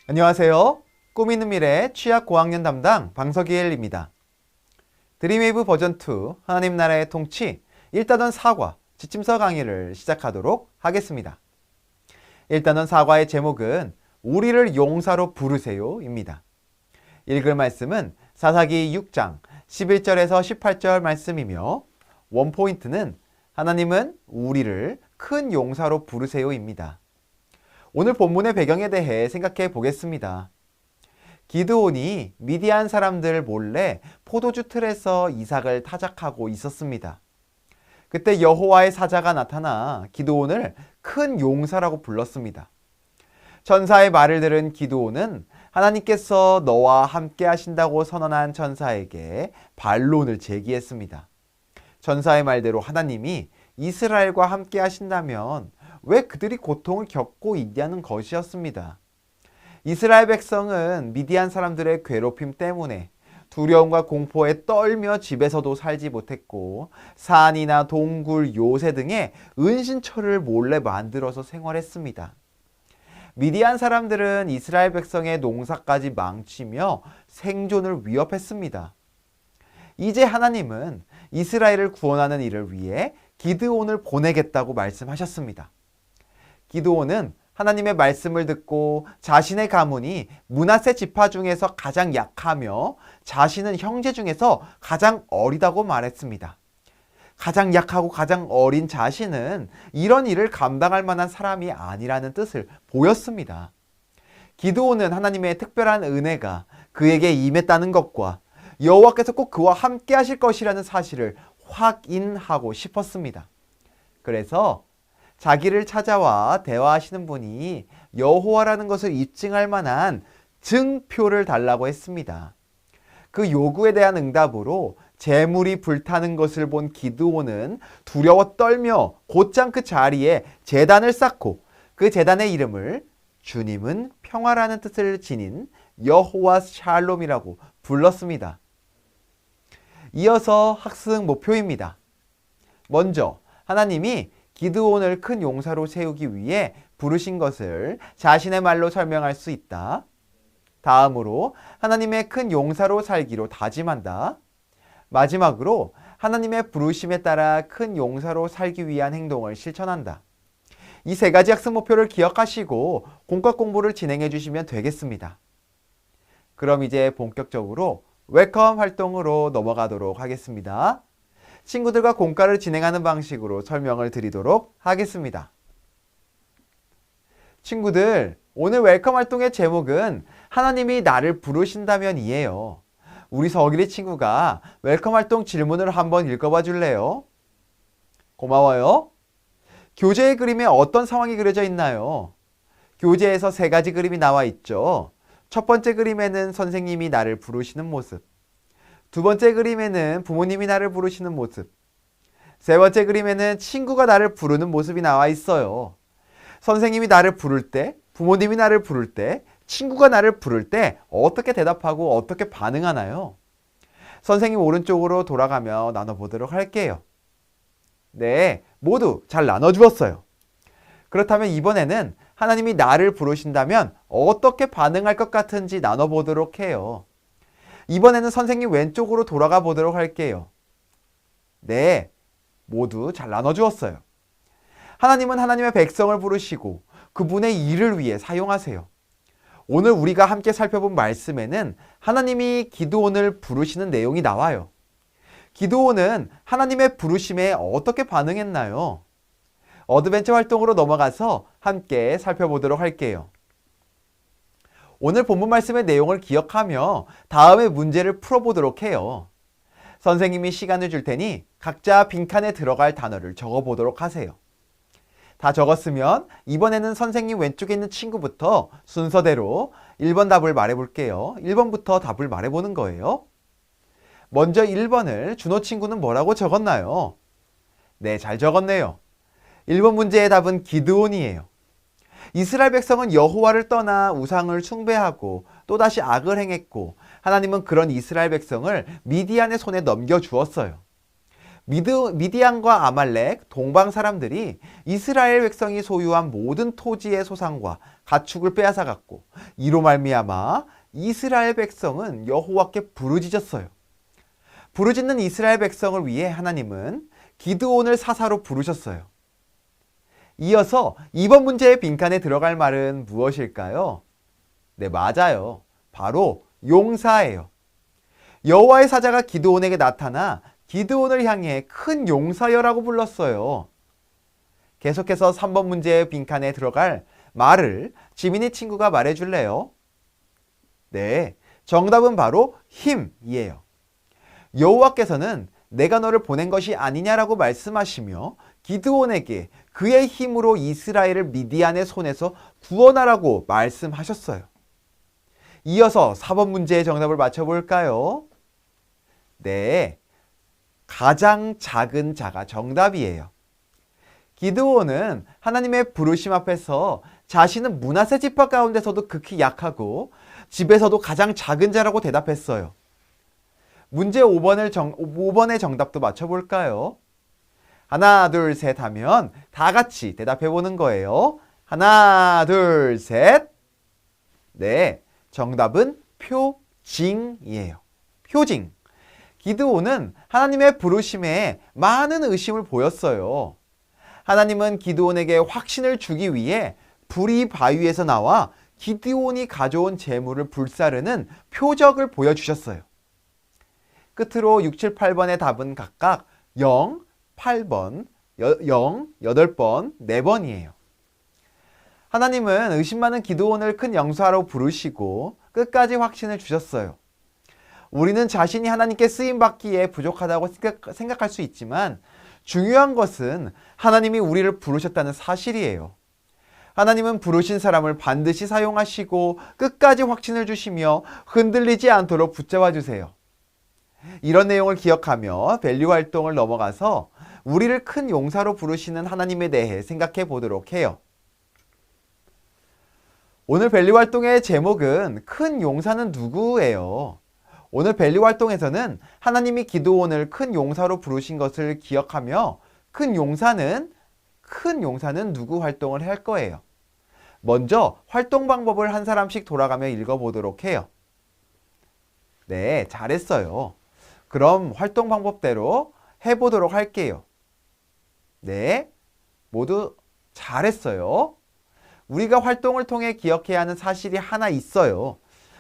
안녕하세요. 꿈 있는 미래 취약 고학년 담당 방석일입니다. 드림웨이브 버전2 하나님 나라의 통치 1단원 사과 지침서 강의를 시작하도록 하겠습니다. 1단원 사과의 제목은 우리를 용사로 부르세요 입니다. 읽을 말씀은 사사기 6장 11절에서 18절 말씀이며 원포인트는 하나님은 우리를 큰 용사로 부르세요 입니다. 오늘 본문의 배경에 대해 생각해 보겠습니다. 기드온이 미디안 사람들 몰래 포도주 틀에서 이삭을 타작하고 있었습니다. 그때 여호와의 사자가 나타나 기드온을 큰 용사라고 불렀습니다. 천사의 말을 들은 기드온은 하나님께서 너와 함께 하신다고 선언한 천사에게 반론을 제기했습니다. 천사의 말대로 하나님이 이스라엘과 함께 하신다면 왜 그들이 고통을 겪고 있냐는 것이었습니다. 이스라엘 백성은 미디안 사람들의 괴롭힘 때문에 두려움과 공포에 떨며 집에서도 살지 못했고 산이나 동굴, 요새 등의 은신처를 몰래 만들어서 생활했습니다. 미디안 사람들은 이스라엘 백성의 농사까지 망치며 생존을 위협했습니다. 이제 하나님은 이스라엘을 구원하는 일을 위해 기드온을 보내겠다고 말씀하셨습니다. 기드온은 하나님의 말씀을 듣고 자신의 가문이 므낫세 지파 중에서 가장 약하며 자신은 형제 중에서 가장 어리다고 말했습니다. 가장 약하고 가장 어린 자신은 이런 일을 감당할 만한 사람이 아니라는 뜻을 보였습니다. 기드온은 하나님의 특별한 은혜가 그에게 임했다는 것과 여호와께서 꼭 그와 함께 하실 것이라는 사실을 확인하고 싶었습니다. 그래서 자기를 찾아와 대화하시는 분이 여호와라는 것을 입증할 만한 증표를 달라고 했습니다. 그 요구에 대한 응답으로 재물이 불타는 것을 본 기드온은 두려워 떨며 곧장 그 자리에 제단을 쌓고 그 제단의 이름을 주님은 평화라는 뜻을 지닌 여호와 샬롬이라고 불렀습니다. 이어서 학습 목표입니다. 먼저 하나님이 기드온을 큰 용사로 세우기 위해 부르신 것을 자신의 말로 설명할 수 있다. 다음으로 하나님의 큰 용사로 살기로 다짐한다. 마지막으로 하나님의 부르심에 따라 큰 용사로 살기 위한 행동을 실천한다. 이 세 가지 학습 목표를 기억하시고 공과 공부를 진행해 주시면 되겠습니다. 그럼 이제 본격적으로 웰컴 활동으로 넘어가도록 하겠습니다. 친구들과 공과를 진행하는 방식으로 설명을 드리도록 하겠습니다. 친구들, 오늘 웰컴 활동의 제목은 하나님이 나를 부르신다면 이에요. 우리 서기리 친구가 웰컴 활동 질문을 한번 읽어봐 줄래요? 고마워요. 교재의 그림에 어떤 상황이 그려져 있나요? 교재에서 세 가지 그림이 나와 있죠. 첫 번째 그림에는 선생님이 나를 부르시는 모습, 두 번째 그림에는 부모님이 나를 부르시는 모습, 세 번째 그림에는 친구가 나를 부르는 모습이 나와 있어요. 선생님이 나를 부를 때, 부모님이 나를 부를 때, 친구가 나를 부를 때 어떻게 대답하고 어떻게 반응하나요? 선생님 오른쪽으로 돌아가며 나눠보도록 할게요. 네, 모두 잘 나눠주었어요. 그렇다면 이번에는 하나님이 나를 부르신다면 어떻게 반응할 것 같은지 나눠보도록 해요. 이번에는 선생님 왼쪽으로 돌아가 보도록 할게요. 네, 모두 잘 나눠주었어요. 하나님은 하나님의 백성을 부르시고 그분의 일을 위해 사용하세요. 오늘 우리가 함께 살펴본 말씀에는 하나님이 기드온을 부르시는 내용이 나와요. 기드온은 하나님의 부르심에 어떻게 반응했나요? 어드벤처 활동으로 넘어가서 함께 살펴보도록 할게요. 오늘 본문 말씀의 내용을 기억하며 다음의 문제를 풀어보도록 해요. 선생님이 시간을 줄 테니 각자 빈칸에 들어갈 단어를 적어보도록 하세요. 다 적었으면 이번에는 선생님 왼쪽에 있는 친구부터 순서대로 1번 답을 말해볼게요. 1번부터 답을 말해보는 거예요. 먼저 1번을 준호 친구는 뭐라고 적었나요? 네, 잘 적었네요. 1번 문제의 답은 기드온이에요. 이스라엘 백성은 여호와를 떠나 우상을 숭배하고 또다시 악을 행했고 하나님은 그런 이스라엘 백성을 미디안의 손에 넘겨주었어요. 미디안과 아말렉, 동방 사람들이 이스라엘 백성이 소유한 모든 토지의 소산과 가축을 빼앗아갔고 이로 말미암아 이스라엘 백성은 여호와께 부르짖었어요. 부르짖는 이스라엘 백성을 위해 하나님은 기드온을 사사로 부르셨어요. 이어서 이번 문제의 빈칸에 들어갈 말은 무엇일까요? 네, 맞아요. 바로 용사예요. 여호와의 사자가 기드온에게 나타나 기드온을 향해 큰 용사여라고 불렀어요. 계속해서 3번 문제의 빈칸에 들어갈 말을 지민이 친구가 말해줄래요? 네, 정답은 바로 힘이에요. 여호와께서는 내가 너를 보낸 것이 아니냐라고 말씀하시며 기드온에게 그의 힘으로 이스라엘을 미디안의 손에서 구원하라고 말씀하셨어요. 이어서 4번 문제의 정답을 맞춰볼까요? 네, 가장 작은 자가 정답이에요. 기드온은 하나님의 부르심 앞에서 자신은 므낫세 지파 가운데서도 극히 약하고 집에서도 가장 작은 자라고 대답했어요. 문제 5번의 정답도 맞춰볼까요? 하나, 둘, 셋 하면 다 같이 대답해보는 거예요. 하나, 둘, 셋. 네, 정답은 표징이에요. 표징. 기드온은 하나님의 부르심에 많은 의심을 보였어요. 하나님은 기드온에게 확신을 주기 위해 불이 바위에서 나와 기드온이 가져온 재물을 불사르는 표적을 보여주셨어요. 끝으로 6, 7, 8번의 답은 각각 0, 8번, 0, 8번, 4번이에요. 하나님은 의심 많은 기드온을 큰 용사로 부르시고 끝까지 확신을 주셨어요. 우리는 자신이 하나님께 쓰임받기에 부족하다고 생각할 수 있지만 중요한 것은 하나님이 우리를 부르셨다는 사실이에요. 하나님은 부르신 사람을 반드시 사용하시고 끝까지 확신을 주시며 흔들리지 않도록 붙잡아 주세요. 이런 내용을 기억하며 밸류 활동을 넘어가서 우리를 큰 용사로 부르시는 하나님에 대해 생각해 보도록 해요. 오늘 밸류 활동의 제목은 큰 용사는 누구예요? 오늘 밸류 활동에서는 하나님이 기드온을 큰 용사로 부르신 것을 기억하며 큰 용사는 누구 활동을 할 거예요. 먼저 활동 방법을 한 사람씩 돌아가며 읽어보도록 해요. 네, 잘했어요. 그럼 활동 방법대로 해보도록 할게요. 네, 모두 잘했어요. 우리가 활동을 통해 기억해야 하는 사실이 하나 있어요.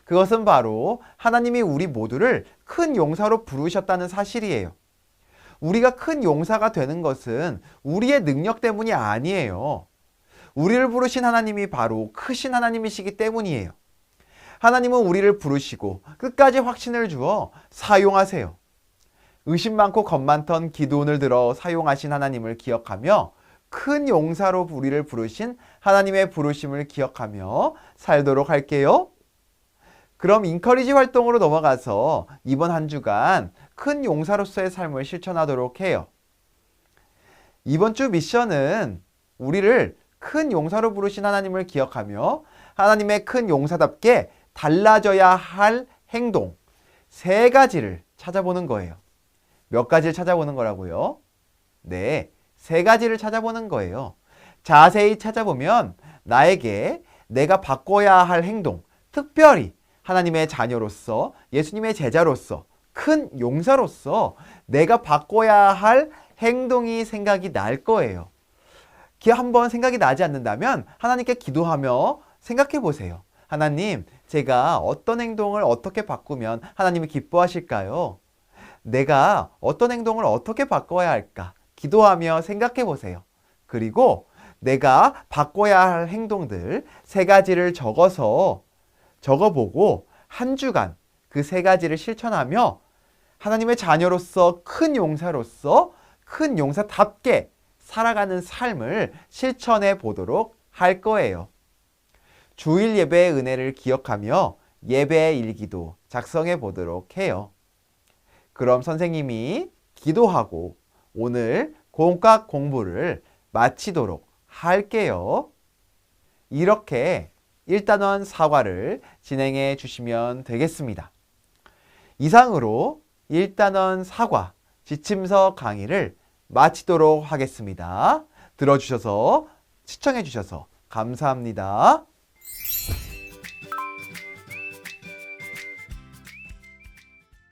그것은 바로 하나님이 우리 모두를 큰 용사로 부르셨다는 사실이에요. 우리가 큰 용사가 되는 것은 우리의 능력 때문이 아니에요. 우리를 부르신 하나님이 바로 크신 하나님이시기 때문이에요. 하나님은 우리를 부르시고 끝까지 확신을 주어 사용하세요. 의심 많고 겁 많던 기드온을 들어 사용하신 하나님을 기억하며 큰 용사로 우리를 부르신 하나님의 부르심을 기억하며 살도록 할게요. 그럼 인커리지 활동으로 넘어가서 이번 한 주간 큰 용사로서의 삶을 실천하도록 해요. 이번 주 미션은 우리를 큰 용사로 부르신 하나님을 기억하며 하나님의 큰 용사답게 달라져야 할 행동 3가지를 찾아보는 거예요. 몇 가지를 찾아보는 거라고요? 네, 3가지를 찾아보는 거예요. 자세히 찾아보면 나에게 내가 바꿔야 할 행동, 특별히 하나님의 자녀로서, 예수님의 제자로서, 큰 용사로서 내가 바꿔야 할 행동이 생각이 날 거예요. 한번 생각이 나지 않는다면 하나님께 기도하며 생각해 보세요. 하나님, 제가 어떤 행동을 어떻게 바꾸면 하나님이 기뻐하실까요? 내가 어떤 행동을 어떻게 바꿔야 할까? 기도하며 생각해 보세요. 그리고 내가 바꿔야 할 행동들 3가지를 적어보고 한 주간 그 3가지를 실천하며 하나님의 자녀로서 큰 용사로서 큰 용사답게 살아가는 삶을 실천해 보도록 할 거예요. 주일 예배의 은혜를 기억하며 예배의 일기도 작성해 보도록 해요. 그럼 선생님이 기도하고 오늘 공과 공부를 마치도록 할게요. 이렇게 1단원 사과를 진행해 주시면 되겠습니다. 이상으로 1단원 사과 지침서 강의를 마치도록 하겠습니다. 들어주셔서 시청해주셔서 감사합니다.